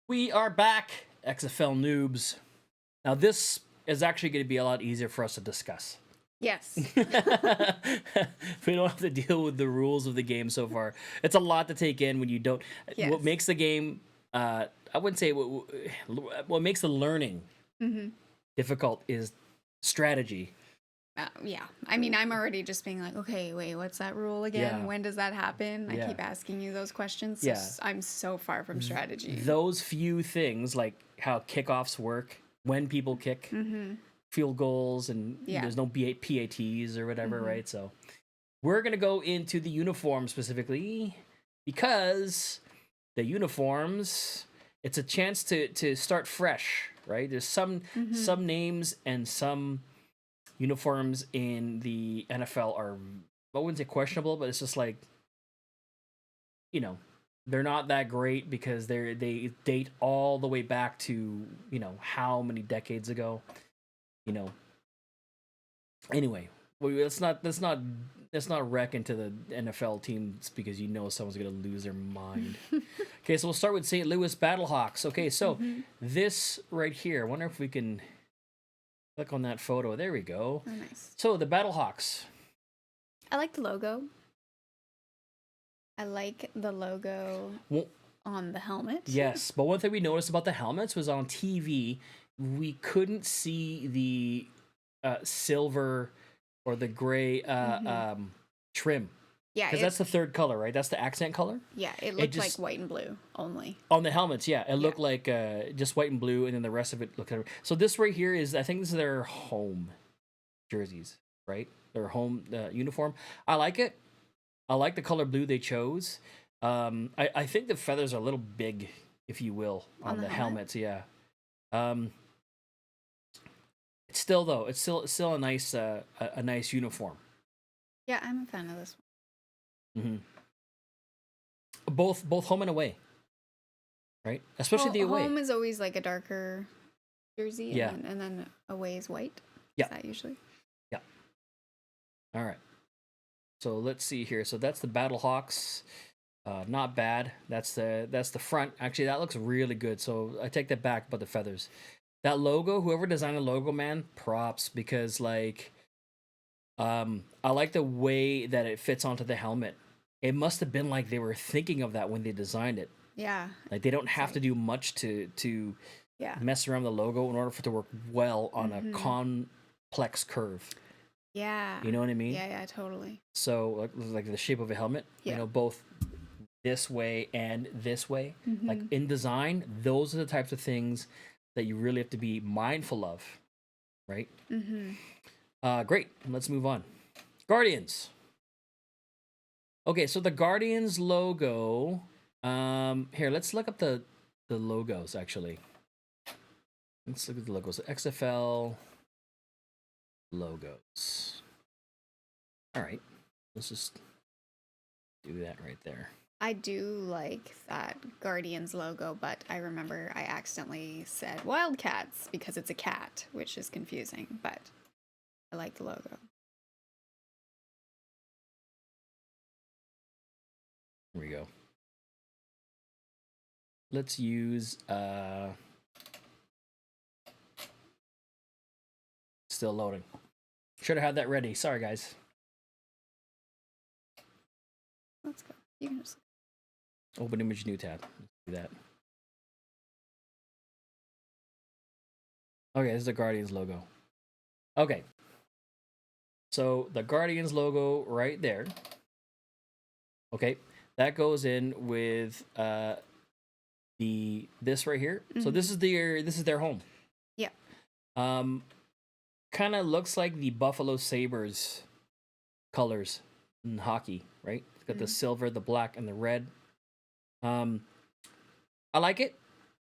We are back, XFL noobs. Now, this is actually going to be a lot easier for us to discuss. Yes. We don't have to deal with the rules of the game so far. It's a lot to take in when you don't. Yes. What makes the game, I wouldn't say what makes the learning difficult is strategy. Yeah. I mean, I'm already just being like, okay, wait, what's that rule again? Yeah. When does that happen? Yeah. I keep asking you those questions. So Yeah. I'm so far from strategy. Those few things, like how kickoffs work, when people kick, field goals, and there's no PATs or whatever, right? So we're going to go into the uniform specifically because the uniforms, it's a chance to start fresh, right? There's some names and some uniforms in the NFL are, I wouldn't say questionable, but it's just like, they're not that great because they date all the way back to, how many decades ago, Anyway, let's not wreck into the NFL teams because someone's gonna lose their mind. Okay, so we'll start with St. Louis Battlehawks. Okay, so this right here, I wonder if we can click on that photo. There we go. Oh, nice. So the Battlehawks. I like the logo. On the helmet. Yes, but one thing we noticed about the helmets was on TV, we couldn't see the silver or the gray trim. Yeah, because that's the third color, right? That's the accent color. Yeah, it looked like white and blue only. On the helmets, yeah, it looked like just white and blue, and then the rest of it looked. So this right here is, I think this is their home jerseys, right? Their home uniform. I like it. I like the color blue they chose. I think the feathers are a little big, if you will, on the helmets. Yeah. It's still a nice uniform. Yeah, I'm a fan of this one. Both home and away, right? Especially the away. Home is always like a darker jersey, yeah, and then away is white. Yeah, is that usually. Yeah. All right. So let's see here. So that's the Battlehawks. Not bad. That's the front. Actually, that looks really good. So I take that back about the feathers. That logo, whoever designed the logo, man, props, because I like the way that it fits onto the helmet. It must have been like they were thinking of that when they designed it. Yeah. Like they don't have to do much to mess around the logo in order for it to work well on a complex curve. Yeah. You know what I mean? Yeah, totally. So like the shape of a helmet, both this way and this way. Like in design, those are the types of things that you really have to be mindful of, right? Great. Let's move on. Guardians. Okay, so the Guardians logo. Here, let's look up the logos. Actually, let's look at the logos. The XFL logos. All right, let's just do that right there. I do like that Guardians logo, but I remember I accidentally said Wildcats because it's a cat, which is confusing, but I like the logo. Here we go. Let's use still loading. Should have had that ready. Sorry, guys. Let's go. You can just open image, new tab. Let's do that. Okay, this is the Guardians logo. Okay. So the Guardians logo right there. Okay. That goes in with this right here. So this is their home. Yeah. Kind of looks like the Buffalo Sabres colors in hockey, right? It's got the silver, the black, and the red. I like it.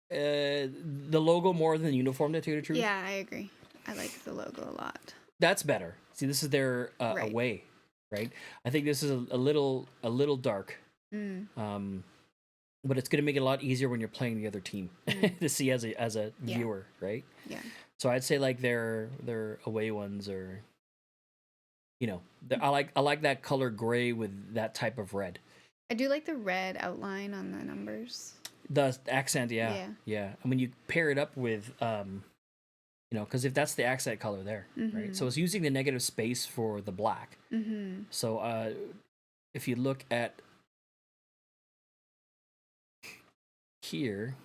The logo more than the uniform, to tell you the truth. Yeah, I agree. I like the logo a lot. That's better. See, this is their away, right? I think this is a little dark. But it's gonna make it a lot easier when you're playing the other team to see as a viewer, right? Yeah. So I'd say like their away ones are, I like that color gray with that type of red. I do like the red outline on the numbers. The accent, yeah. Yeah. Yeah. And when you pair it up with, because if that's the accent color there, right? So it's using the negative space for the black. So if you look at here,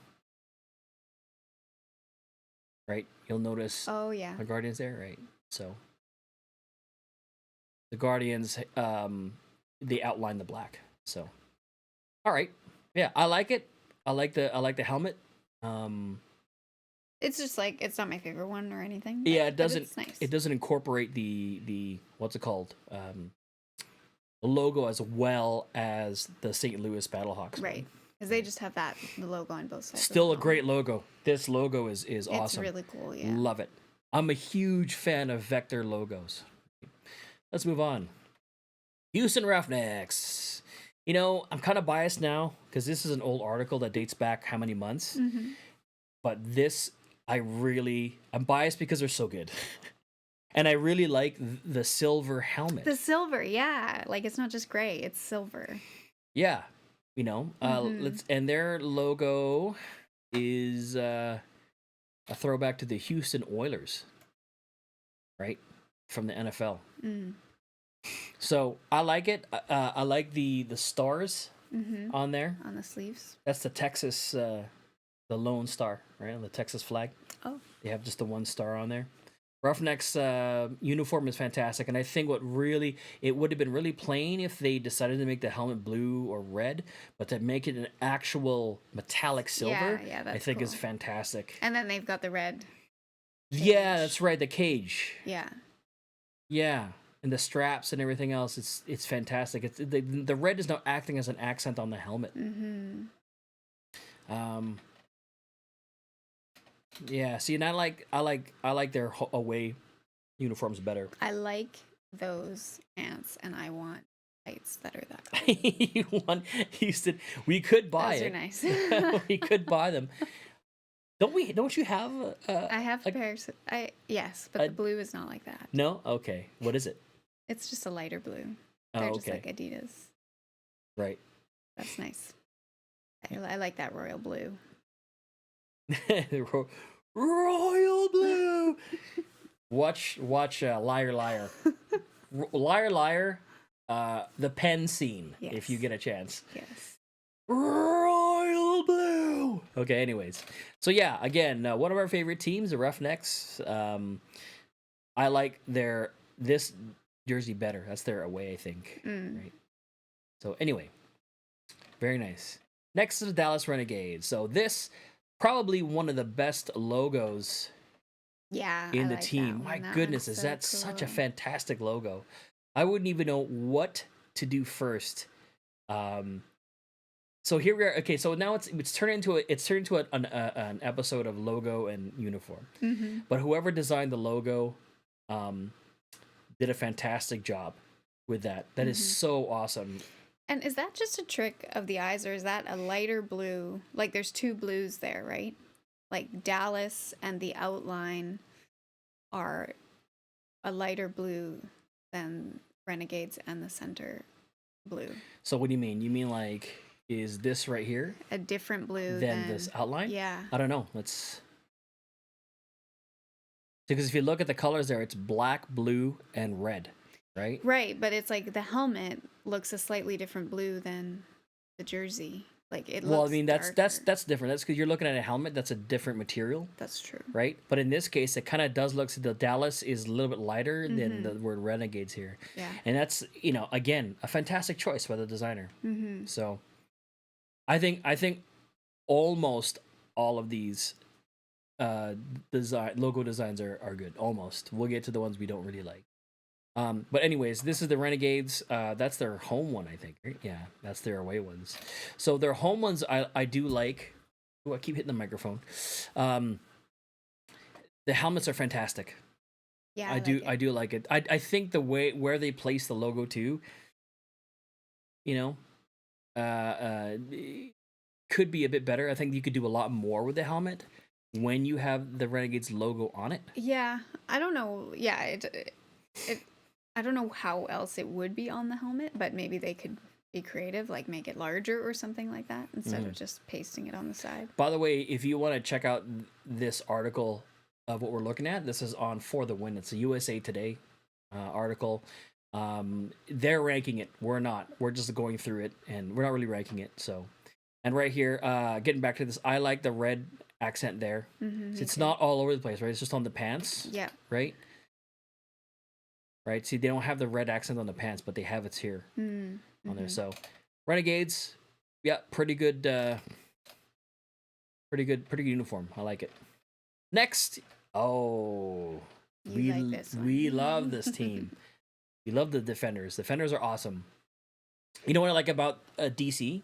right, you'll notice Oh yeah. the Guardians there, right? So the Guardians, they outline the black. So, all right, yeah, I like it. I like the helmet. It's just like it's not my favorite one or anything. Yeah, it doesn't. It's nice. It doesn't incorporate the what's it called? The logo as well as the St. Louis Battlehawks. Right. Because they just have the logo on both sides. Still a great logo. This logo is awesome. It's really cool, yeah. Love it. I'm a huge fan of vector logos. Let's move on. Houston Roughnecks. I'm kind of biased now because this is an old article that dates back how many months? But this, I'm biased because they're so good. And I really like the silver helmet. The silver, yeah. Like, it's not just gray, it's silver. Yeah. And their logo is a throwback to the Houston Oilers, right? From the NFL. So I like it. I like the stars on there. On the sleeves. That's the Texas, the Lone Star, right? On the Texas flag. Oh. They have just the one star on there. Roughnecks uniform is fantastic, and I think it would have been really plain if they decided to make the helmet blue or red, but to make it an actual metallic silver, I think is fantastic. And then they've got the red. Yeah, that's right, the cage. Yeah. Yeah, and the straps and everything else. It's fantastic. It's the red is now acting as an accent on the helmet. Yeah, see, and I like their away uniforms better. I like those ants, and I want lights that are that color. You want Houston? We could buy those it. Are nice. We could buy them. Don't you have? I have pairs. Yes, but the blue is not like that. No, okay. What is it? It's just a lighter blue. They're just like Adidas. Right. That's nice. I like that royal blue. Royal blue. Watch Liar Liar. Liar Liar, the pen scene, if you get a chance. Yes. Royal blue. Okay, anyways. So yeah, again, one of our favorite teams, the Roughnecks. I like this jersey better. That's their away, I think. Right. So anyway, very nice. Next to the Dallas Renegades. So this probably one of the best logos in the team. My goodness, is that such a fantastic logo. I wouldn't even know what to do first. So here we are. Okay, so now it's turned into an episode of logo and uniform. But whoever designed the logo did a fantastic job with that. That is so awesome. And is that just a trick of the eyes, or is that a lighter blue? Like, there's two blues there, right? Like, Dallas and the outline are a lighter blue than Renegades and the center blue. So what do you mean? You mean like, is this right here a different blue than this outline? Yeah. I don't know. Because if you look at the colors there, it's black, blue, and red. Right? Right, but it's like the helmet looks a slightly different blue than the jersey. Like it looks Well, I mean that's different. That's because you're looking at a helmet that's a different material. That's true. Right? But in this case, it kind of does look. So the Dallas is a little bit lighter than the word Renegades here. Yeah. And that's again a fantastic choice by the designer. So, I think almost all of these logo designs are good. Almost. We'll get to the ones we don't really like. But anyways, this is the Renegades. That's their home one, I think. Right? Yeah, that's their away ones. So their home ones, I do like. Oh, I keep hitting the microphone. The helmets are fantastic. Yeah, I do like it. I think the where they place the logo too. Could be a bit better. I think you could do a lot more with the helmet when you have the Renegades logo on it. Yeah, I don't know. Yeah, I don't know how else it would be on the helmet, but maybe they could be creative, like make it larger or something like that instead of just pasting it on the side. By the way, if you want to check out this article of what we're looking at, this is on For the Win. It's a USA Today article. They're ranking it. We're not. We're just going through it, and we're not really ranking it. So, and right here, getting back to this, I like the red accent there. It's not all over the place, right? It's just on the pants. Yeah. Right? Right? See, they don't have the red accent on the pants, but they have it here on there. So, Renegades, yeah, pretty good uniform. I like it. Next, we like this one. we love this team. We love the Defenders. Defenders are awesome. You know what I like about DC?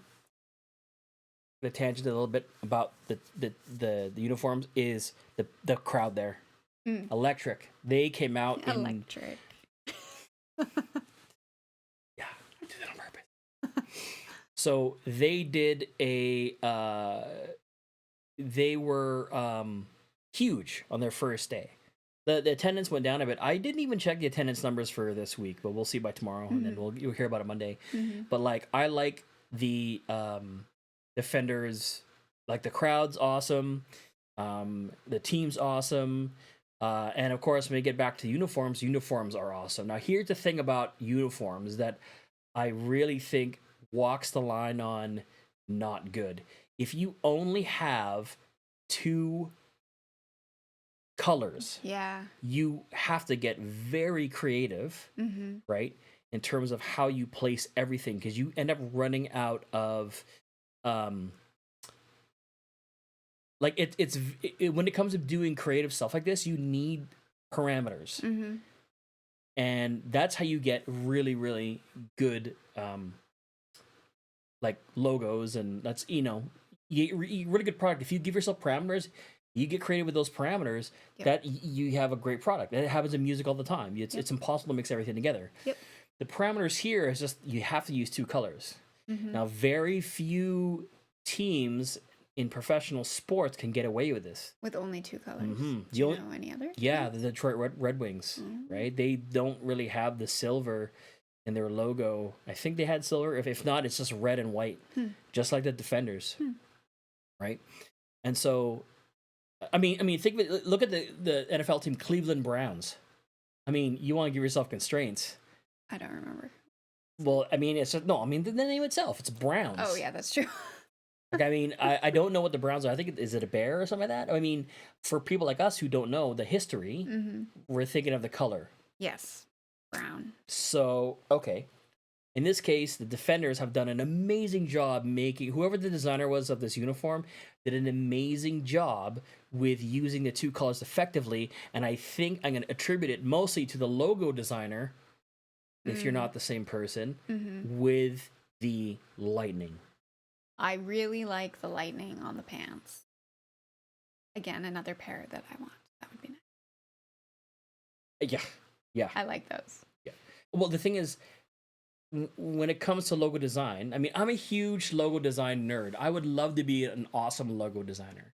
The tangent a little bit about the uniforms is the crowd there. Electric. They came out Electric. Yeah, I did that on purpose. So they did a they were huge on their first day. The attendance went down a bit. I didn't even check the attendance numbers for this week, but we'll see by tomorrow, and then you'll hear about it Monday. But like, I like the Defenders. Like, the crowd's awesome, the team's awesome, and of course, when we get back to uniforms, uniforms are awesome. Now, here's the thing about uniforms that I really think walks the line on not good. If you only have 2 colors, you have to get very creative, right, in terms of how you place everything, because you end up running out of like it's when it comes to doing creative stuff like this, you need parameters, and that's how you get really, really good like logos, and that's, you know, you really good product. If you give yourself parameters, you get creative with those parameters, that you have a great product. And it happens in music all the time. It's impossible to mix everything together. The parameters here is just, you have to use 2 colors. Now, very few teams in professional sports can get away with this. With only 2 colors. Do you know any others? Yeah, the Detroit Red Wings, right? They don't really have the silver in their logo. I think they had silver. If not, it's just red and white, just like the Defenders, right? And so, I mean, think of it. Look at the NFL team, Cleveland Browns. I mean, you want to give yourself constraints. I don't remember. Well, I mean, it's just, no. I mean, the name itself, it's Browns. Oh yeah, that's true. Like, I mean, I don't know what the Browns are. I think, is it a bear or something like that? I mean, for people like us who don't know the history, we're thinking of the color. Yes, brown. So, okay. In this case, the Defenders have done an amazing job making, whoever the designer was of this uniform, did an amazing job with using the 2 colors effectively. And I think I'm going to attribute it mostly to the logo designer, if you're not the same person, with the lightning. I really like the lightning on the pants. Again, another pair that I want. That would be nice. Yeah. I like those. Yeah. Well, the thing is, when it comes to logo design, I mean, I'm a huge logo design nerd. I would love to be an awesome logo designer.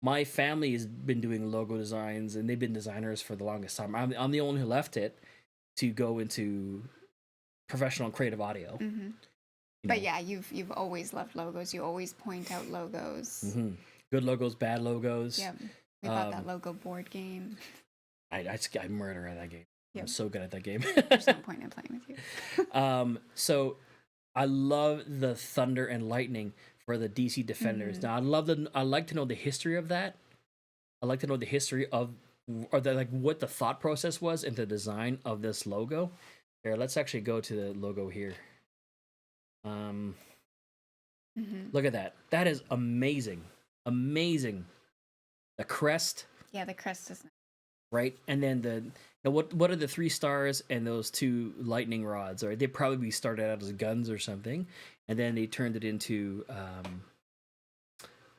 My family has been doing logo designs, and they've been designers for the longest time. I'm the only one who left it to go into professional creative audio. But yeah, you've always loved logos. You always point out logos. Good logos, bad logos. Yeah, we bought that logo board game. I murder at that game. I'm so good at that game. There's no point in playing with you. So I love the thunder and lightning for the DC Defenders. Now, I like to know the history of that. I like to know the history of, or like what the thought process was in the design of this logo. Here, let's actually go to the logo here. Look at that. That is amazing. Amazing. The crest. Yeah, the crest is nice. Right? And then what are the 3 stars and those 2 lightning rods? Or they probably started out as guns or something, and then they turned it into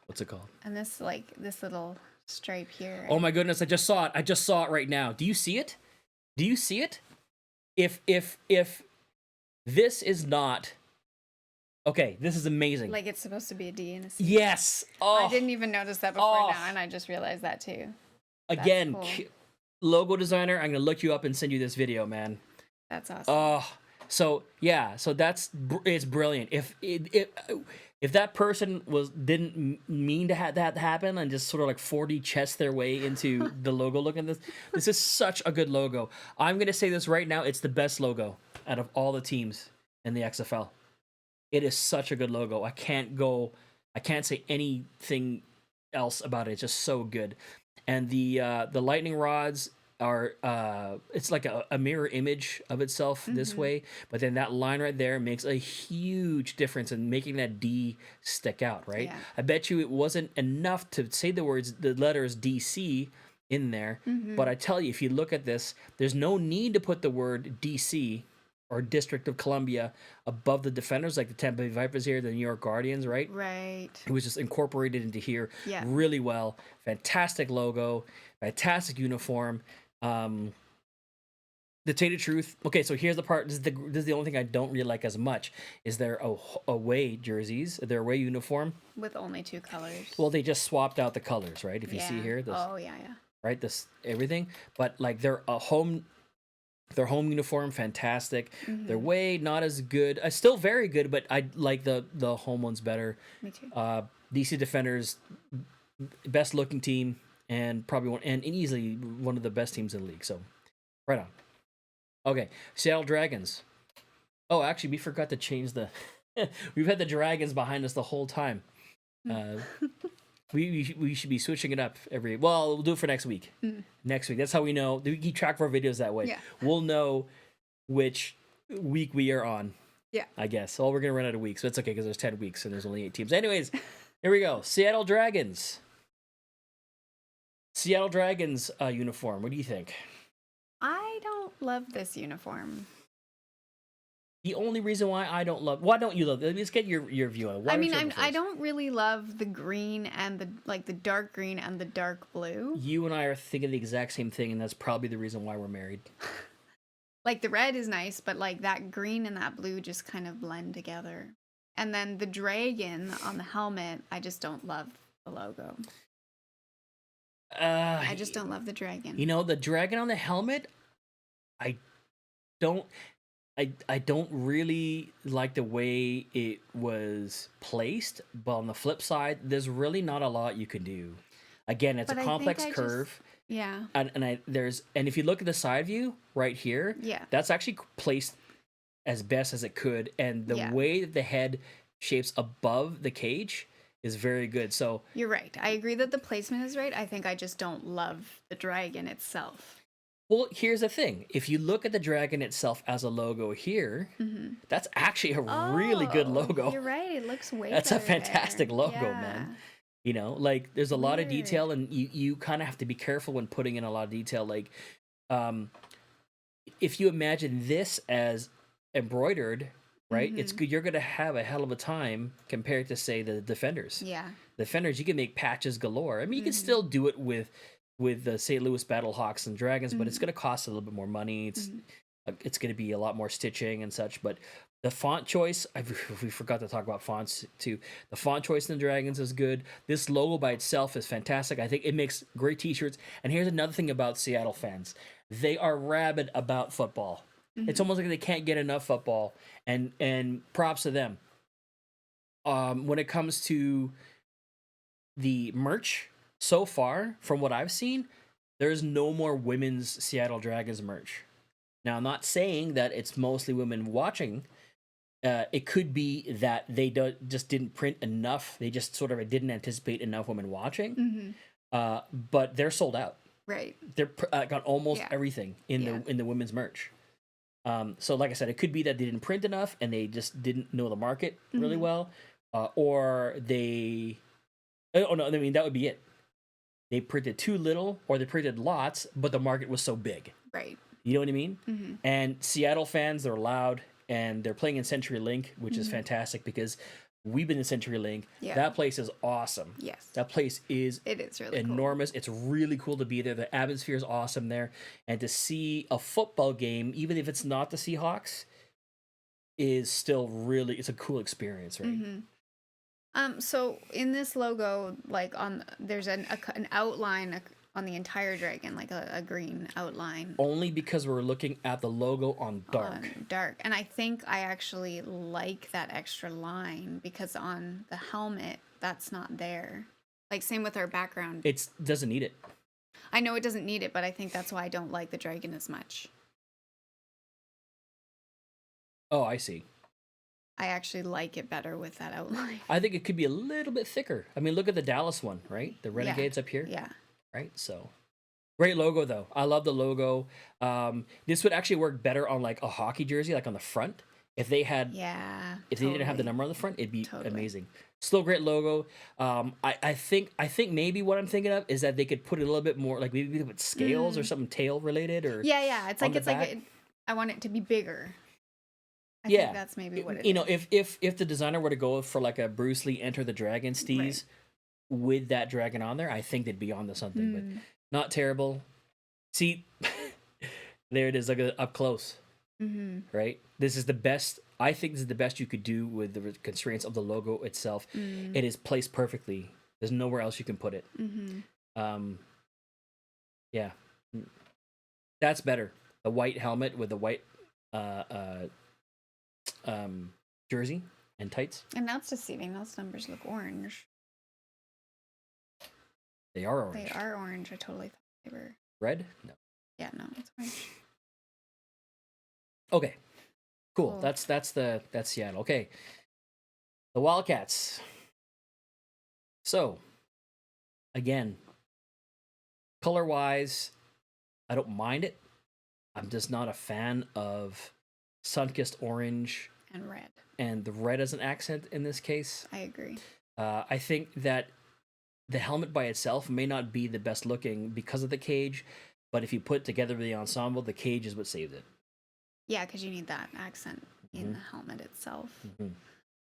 what's it called? And this little stripe here. Oh my goodness, I just saw it right now. Do you see it? If this is not, okay, this is amazing. Like, it's supposed to be a D and a C. Yes. Oh, I didn't even notice that before now, and I just realized that too. Again, cool. Logo designer, I'm gonna look you up and send you this video, man. That's awesome. Oh, So yeah, so it's brilliant. If that person didn't mean to have that happen and just sort of like 4D chess their way into the logo, look at this is such a good logo. I'm gonna say this right now, it's the best logo out of all the teams in the XFL. It is such a good logo. I can't say anything else about it. It's just so good. And the lightning rods are it's like a mirror image of itself this way, but then that line right there makes a huge difference in making that D stick out, right? Yeah. I bet you it wasn't enough to say the letters DC in there, but I tell you, if you look at this, there's no need to put the word DC or District of Columbia above the defenders, like the Tampa Bay Vipers here, the New York Guardians, right? Right. It was just incorporated into here really well. Fantastic logo, fantastic uniform. To tell you the truth, okay, so here's the part. This is the only thing I don't really like as much. Is their away jerseys, their away uniform With only 2 colors. Well, they just swapped out the colors, right? If you see here, this, yeah. right, this everything. But like their home uniform, fantastic. Their way not as good. Still very good, but I like the home ones better. Me too. DC Defenders, best looking team, and probably and easily one of the best teams in the league. So, right on. Okay, Seattle Dragons. Oh, actually, we forgot to change the. We've had the Dragons behind us the whole time. We should be switching it up every. Well, we'll do it for next week. Next week. That's how we know. We keep track of our videos that way. Yeah. We'll know which week we are on. Yeah. I guess. Well, we're gonna run out of weeks, so it's okay because there's 10 weeks and there's only 8 teams. Anyways, here we go. Seattle Dragons. Seattle Dragons uniform. What do you think? I don't love this uniform. The only reason why I don't love, why don't you love? Let's get your view on it. I don't really love the green and the dark green and the dark blue. You and I are thinking the exact same thing, and that's probably the reason why we're married. Like the red is nice, but like that green and that blue just kind of blend together. And then the dragon on the helmet, I just don't love the logo. I just don't love the dragon. You know, the dragon on the helmet, I don't really like the way it was placed, but on the flip side, there's really not a lot you can do. Again, it's a complex curve. Yeah. And if you look at the side view right here, that's actually placed as best as it could, and the way that the head shapes above the cage is very good. So you're right. I agree that the placement is right. I think I just don't love the dragon itself. Well, here's the thing. If you look at the dragon itself as a logo here, that's actually a really good logo. You're right. It looks way That's a better fantastic there. logo, man. You know, like there's a lot of detail, and you kind of have to be careful when putting in a lot of detail. Like, if you imagine this as embroidered, right? It's good. You're gonna have a hell of a time compared to, say, the defenders. Yeah. Defenders, you can make patches galore. I mean, you can still do it with the St. Louis Battlehawks and Dragons, but it's going to cost a little bit more money. It's going to be a lot more stitching and such. But the font choice, we forgot to talk about fonts too. The font choice in the Dragons is good. This logo by itself is fantastic. I think it makes great t-shirts. And here's another thing about Seattle fans. They are rabid about football. It's almost like they can't get enough football. And props to them. When it comes to the merch, so far, from what I've seen, there's no more women's Seattle Dragons merch. Now, I'm not saying that it's mostly women watching. It could be that they just didn't print enough. They just sort of didn't anticipate enough women watching. But they're sold out. Right. They're got almost everything in the women's merch. So, like I said, it could be that they didn't print enough and they just didn't know the market really well, or they. Oh no! I mean, that would be it. They printed too little, or they printed lots, but the market was so big. Right. You know what I mean? And Seattle fans, they're loud, and they're playing in CenturyLink, which is fantastic because we've been in CenturyLink. Yeah. That place is awesome. Yes. That place is really enormous. Cool. It's really cool to be there. The atmosphere is awesome there. And to see a football game, even if it's not the Seahawks, is still it's a cool experience, right? So in this logo, like there's an outline on the entire dragon, like a green outline. Only because we're looking at the logo on dark. And I think I actually like that extra line because on the helmet, that's not there. Like, same with our background. It doesn't need it. I know it doesn't need it, but I think that's why I don't like the dragon as much. Oh, I see. I actually like it better with that outline. I think it could be a little bit thicker. I mean, look at the Dallas one, right? The Renegades up here. Yeah. Right? So, great logo, though. I love the logo. This would actually work better on, like, a hockey jersey, like on the front. If they had... Yeah, If they didn't have the number on the front, it'd be amazing. Still great logo. I think maybe what I'm thinking of is that they could put it a little bit more, like maybe with scales or something tail related or... Yeah. It's like I want it to be bigger. I think that's maybe what it is. You know, if the designer were to go for like a Bruce Lee Enter the Dragon steez with that dragon on there, I think they'd be on to something, but not terrible. See, there it is, look at it up close. Right? This is the best, I think this is the best you could do with the constraints of the logo itself. It is placed perfectly. There's nowhere else you can put it. Yeah. That's better. The white helmet with the white jersey and tights. And that's deceiving. Those numbers look orange. They are orange. They are orange. I totally thought they were red. No. Yeah, no, it's orange. Okay, cool. That's Seattle. Okay, the Wildcats. So, again, color wise, I don't mind it. I'm just not a fan of sun-kissed orange and red, and the red as an accent in this case. I agree. I think that the helmet by itself may not be the best looking because of the cage, but if you put together the ensemble, the cage is what saves it. Yeah, because you need that accent in the helmet itself.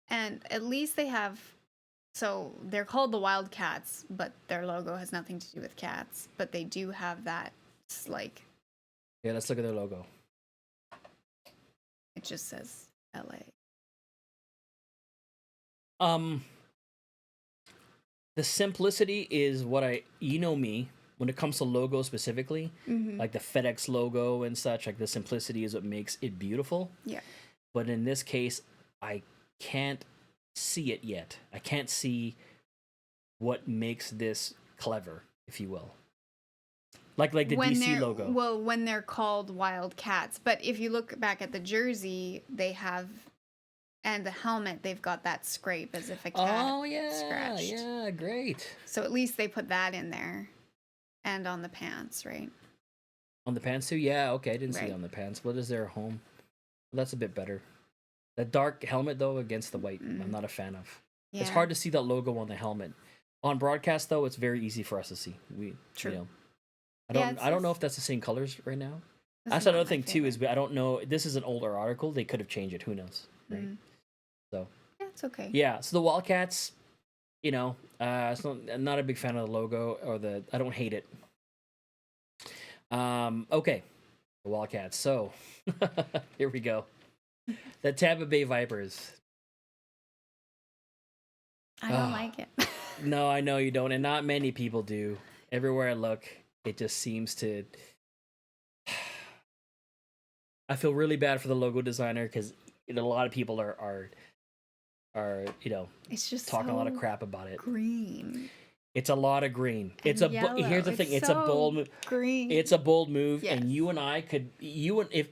And at least they have, so they're called the Wildcats, but their logo has nothing to do with cats, but they do have that, like... Yeah, let's look at their logo. It just says LA. The simplicity is what you know me, when it comes to logo specifically, like the FedEx logo and such, like the simplicity is what makes it beautiful. Yeah. But in this case, I can't see it yet. I can't see what makes this clever, if you will. Like the DC logo. Well, when they're called Wildcats. But if you look back at the jersey, they have, and the helmet, they've got that scrape as if a cat scratched. Yeah, great. So at least they put that in there. And on the pants, right? On the pants too? Yeah, okay. I didn't see it on the pants. What is their home? Well, that's a bit better. The dark helmet, though, against the white, I'm not a fan of. Yeah. It's hard to see that logo on the helmet. On broadcast, though, it's very easy for us to see. True. You know, I don't know if that's the same colors right now. That's another thing, too, is I don't know. This is an older article. They could have changed it. Who knows? Right? So. Yeah, it's okay. Yeah, so the Wildcats... You know, I'm not a big fan of the logo I don't hate it. Okay, the Wildcats. So here we go. The Tampa Bay Vipers. I don't like it. No, I know you don't, and not many people do. Everywhere I look, it just seems to. I feel really bad for the logo designer because a lot of people are it's just talking a lot of crap about it. Green. It's a lot of green. Here's the thing. It's a bold move. Green. It's a bold move, yes. And you and I could.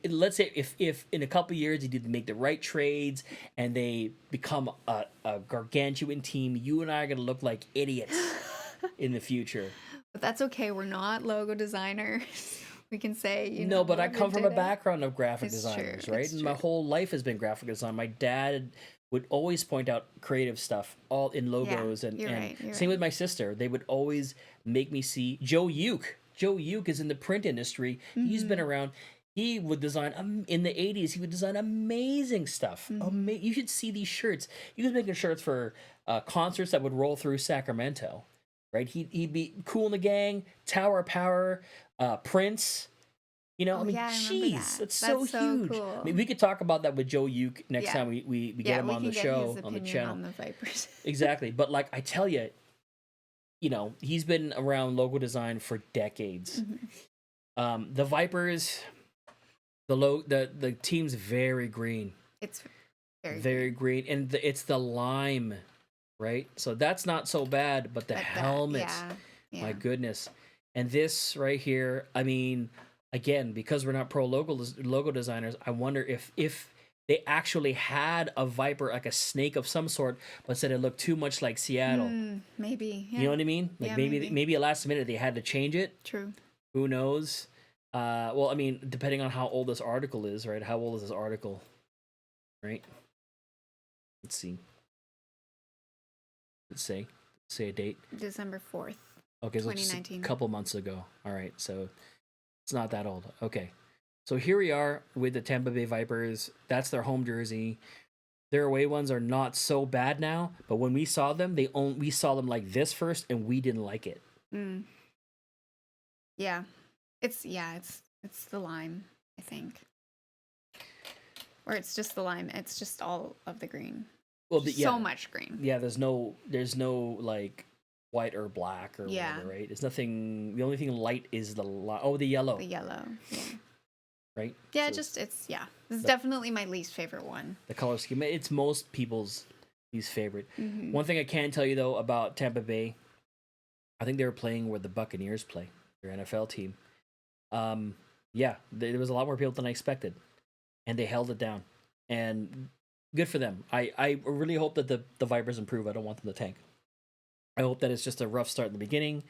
Let's say if in a couple of years you did make the right trades and they become a gargantuan team, you and I are gonna look like idiots in the future. But that's okay. We're not logo designers. We can say, no, but I come from a background of graphic designers, right? And my whole life has been graphic design. My dad would always point out creative stuff all in logos, and same with my sister. They would always make me see Joe Uke. Joe Uke is in the print industry. He's been around. He would design in the 80s. He would design amazing stuff. You should see these shirts. He was making shirts for concerts that would roll through Sacramento, right? He'd be Cool in the Gang, Tower of Power, Prince. You know, jeez, that's so huge. Cool. I mean, we could talk about that with Joe Uke next time we get him on the show, on the channel. On the Vipers. Exactly. But like I tell you, he's been around logo design for decades. The Vipers, the team's very green. It's very green, and it's the lime, right? So that's not so bad, but the helmets, my goodness. And this right here, I mean, again, because we're not pro logo designers, I wonder if they actually had a viper, like a snake of some sort, but said it looked too much like Seattle. Maybe. Yeah. You know what I mean? Like maybe at last minute they had to change it. True. Who knows? Well, I mean, depending on how old this article is, right? How old is this article? Right? Let's see. Let's say a date. December 4th. Okay, so 2019. A couple months ago. All right, so it's not that old. Okay. So here we are with the Tampa Bay Vipers. That's their home jersey. Their away ones are not so bad now, but when we saw them, we saw them like this first, and we didn't like it. Yeah, it's the lime, I think, or it's just the lime. It's just all of the green. Well, so much green. Yeah, there's no like white or black or whatever, right? It's nothing. The only thing light is the yellow. The yellow, yeah. Right? Yeah, so it's definitely my least favorite one. The color scheme, it's most people's least favorite. One thing I can tell you though about Tampa Bay, I think they were playing where the Buccaneers play, their NFL team. There was a lot more people than I expected, and they held it down, and good for them. I really hope that the Vipers improve. I don't want them to tank. I hope that it's just a rough start in the beginning,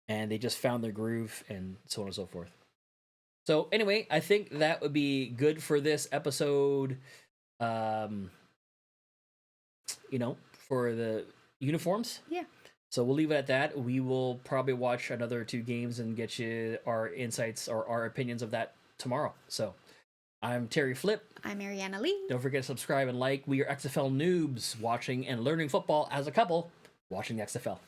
and they just found their groove, and so on and so forth. So anyway, I think that would be good for this episode. For the uniforms. Yeah. So we'll leave it at that. We will probably watch another 2 games and get you our insights or our opinions of that tomorrow. So I'm Terry Flip. I'm Mariana Lee. Don't forget to subscribe and like. We are XFL noobs, watching and learning football as a couple, watching the XFL.